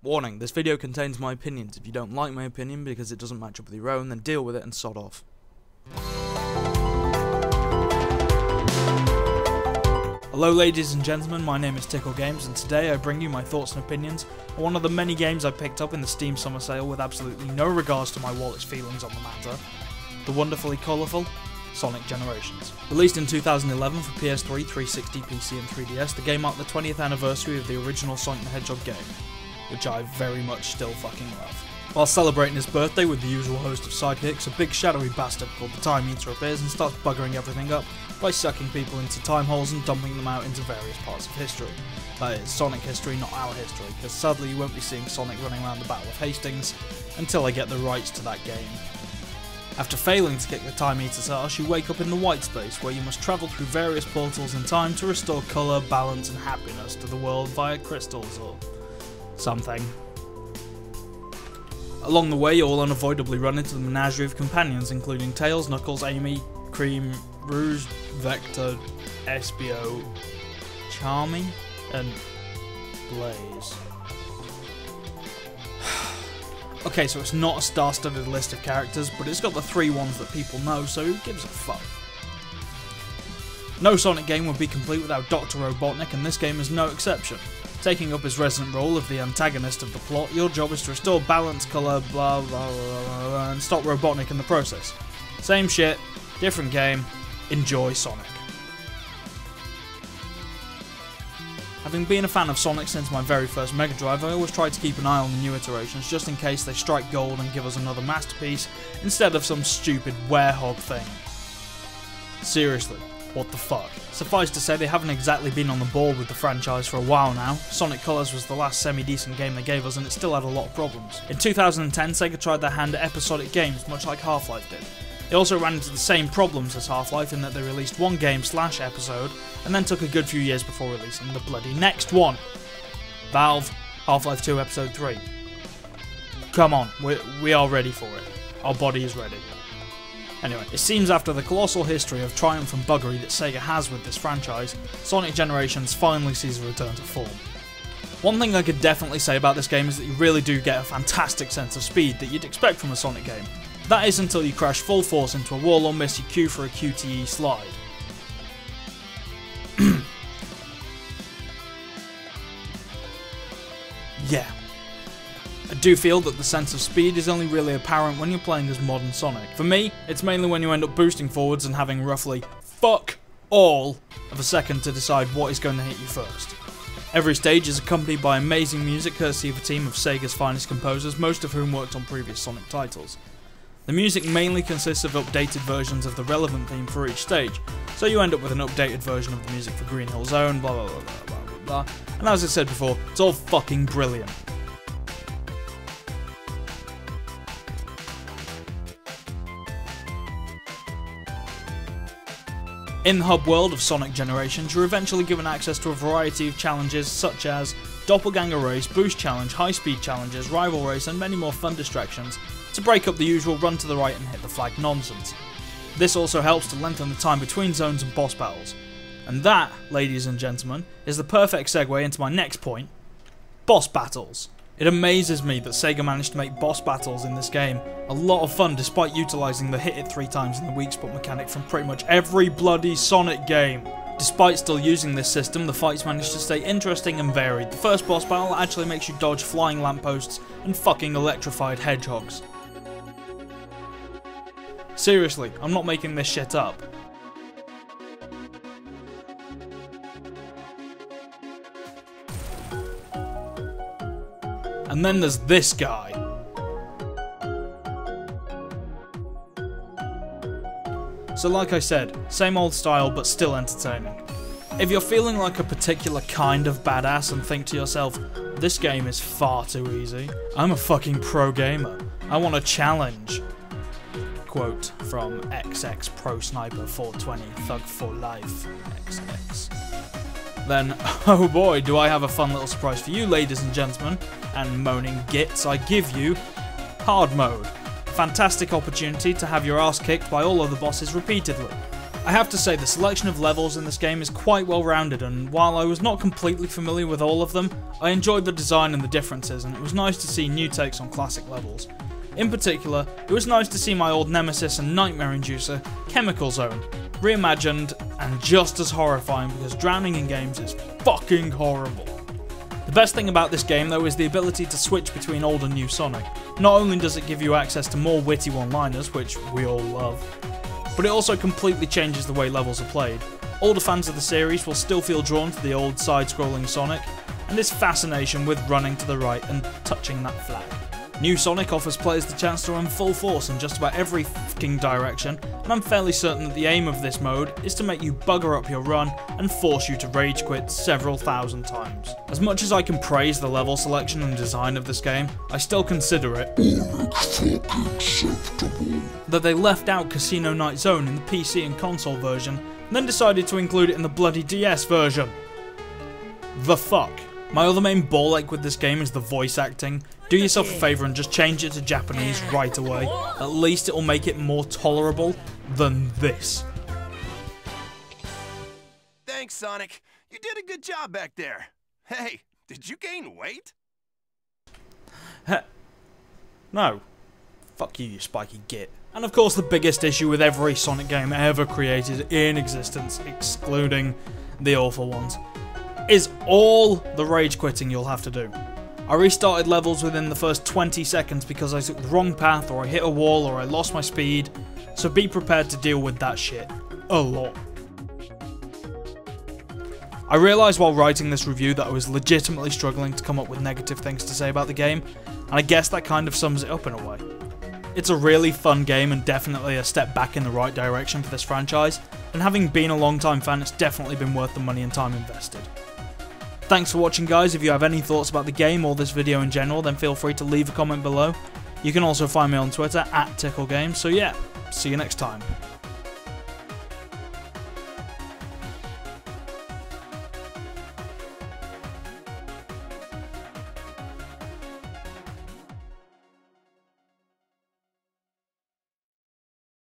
Warning, this video contains my opinions. If you don't like my opinion because it doesn't match up with your own, then deal with it and sod off. Hello ladies and gentlemen, my name is TickleGames and today I bring you my thoughts and opinions on one of the many games I picked up in the Steam summer sale with absolutely no regards to my wallet's feelings on the matter. The wonderfully colourful Sonic Generations. Released in 2011 for PS3, 360, PC and 3DS, the game marked the 20th anniversary of the original Sonic the Hedgehog game, which I very much still fucking love. While celebrating his birthday with the usual host of sidekicks, a big shadowy bastard called the Time Eater appears and starts buggering everything up by sucking people into time holes and dumping them out into various parts of history. That is, Sonic history, not our history, because sadly you won't be seeing Sonic running around the Battle of Hastings until I get the rights to that game. After failing to kick the Time Eater's ass, you wake up in the white space, where you must travel through various portals in time to restore colour, balance and happiness to the world via crystals or something. Along the way, you'll unavoidably run into the menagerie of companions, including Tails, Knuckles, Amy, Cream, Rouge, Vector, Espio, Charmy, and Blaze. Okay, so it's not a star-studded list of characters, but it's got the three ones that people know, so who gives a fuck? No Sonic game would be complete without Dr. Robotnik, and this game is no exception. Taking up his resident role of the antagonist of the plot, your job is to restore balance, colour, blah blah blah blah, and stop Robotnik in the process. Same shit, different game, enjoy Sonic. Having been a fan of Sonic since my very first Mega Drive, I always try to keep an eye on the new iterations just in case they strike gold and give us another masterpiece instead of some stupid werehog thing. Seriously, what the fuck? Suffice to say, they haven't exactly been on the ball with the franchise for a while now. Sonic Colors was the last semi-decent game they gave us and it still had a lot of problems. In 2010, Sega tried their hand at episodic games, much like Half-Life did. They also ran into the same problems as Half-Life in that they released one game / episode, and then took a good few years before releasing the bloody next one. Valve, Half-Life 2 Episode 3. Come on, we are ready for it. Our body is ready. Anyway, it seems after the colossal history of triumph and buggery that Sega has with this franchise, Sonic Generations finally sees a return to form. One thing I could definitely say about this game is that you really do get a fantastic sense of speed that you'd expect from a Sonic game. That is until you crash full force into a wall or miss your cue for a QTE slide. Yeah. I do feel that the sense of speed is only really apparent when you're playing as modern Sonic. For me, it's mainly when you end up boosting forwards and having roughly fuck all of a second to decide what is going to hit you first. Every stage is accompanied by amazing music courtesy of a team of Sega's finest composers, most of whom worked on previous Sonic titles. The music mainly consists of updated versions of the relevant theme for each stage, so you end up with an updated version of the music for Green Hill Zone, blah blah blah blah blah blah blah, and as I said before, it's all fucking brilliant. In the hub world of Sonic Generations, you're eventually given access to a variety of challenges such as Doppelganger Race, Boost Challenge, High Speed Challenges, Rival Race and many more fun distractions to break up the usual run to the right and hit the flag nonsense. This also helps to lengthen the time between zones and boss battles. And that, ladies and gentlemen, is the perfect segue into my next point, boss battles. It amazes me that Sega managed to make boss battles in this game a lot of fun despite utilising the hit it 3 times in the weak spot mechanic from pretty much every bloody Sonic game. Despite still using this system, the fights managed to stay interesting and varied. The first boss battle actually makes you dodge flying lampposts and fucking electrified hedgehogs. Seriously, I'm not making this shit up. And then there's this guy. So like I said, same old style but still entertaining. If you're feeling like a particular kind of badass and think to yourself, this game is far too easy, I'm a fucking pro gamer, I want a challenge. Quote from XX Pro Sniper 420 Thug for Life XX. Then, oh boy, do I have a fun little surprise for you, ladies and gentlemen, and moaning gits, I give you Hard Mode. A fantastic opportunity to have your ass kicked by all other bosses repeatedly. I have to say the selection of levels in this game is quite well rounded, and while I was not completely familiar with all of them, I enjoyed the design and the differences, and it was nice to see new takes on classic levels. In particular, it was nice to see my old nemesis and nightmare inducer, Chemical Zone, reimagined and just as horrifying because drowning in games is fucking horrible. The best thing about this game though is the ability to switch between old and new Sonic. Not only does it give you access to more witty one-liners, which we all love, but it also completely changes the way levels are played. Older fans of the series will still feel drawn to the old side-scrolling Sonic, and this fascination with running to the right and touching that flag. New Sonic offers players the chance to run full force in just about every fucking direction, and I'm fairly certain that the aim of this mode is to make you bugger up your run and force you to rage quit several thousand times. As much as I can praise the level selection and design of this game, I still consider it unacceptable that they left out Casino Night Zone in the PC and console version, and then decided to include it in the bloody DS version. The fuck? My other main ball ache with this game is the voice acting. Do yourself a favour and just change it to Japanese right away. At least it will make it more tolerable than this. Thanks, Sonic. You did a good job back there. Hey, did you gain weight? No. Fuck you, you spiky git. And of course the biggest issue with every Sonic game ever created in existence, excluding the awful ones, is all the rage quitting you'll have to do. I restarted levels within the first 20 seconds because I took the wrong path, or I hit a wall, or I lost my speed, so be prepared to deal with that shit. A lot. I realised while writing this review that I was legitimately struggling to come up with negative things to say about the game, and I guess that kind of sums it up in a way. It's a really fun game and definitely a step back in the right direction for this franchise, and having been a long-time fan, it's definitely been worth the money and time invested. Thanks for watching, guys. If you have any thoughts about the game or this video in general, then feel free to leave a comment below. You can also find me on Twitter @TickleGames, so yeah, see you next time.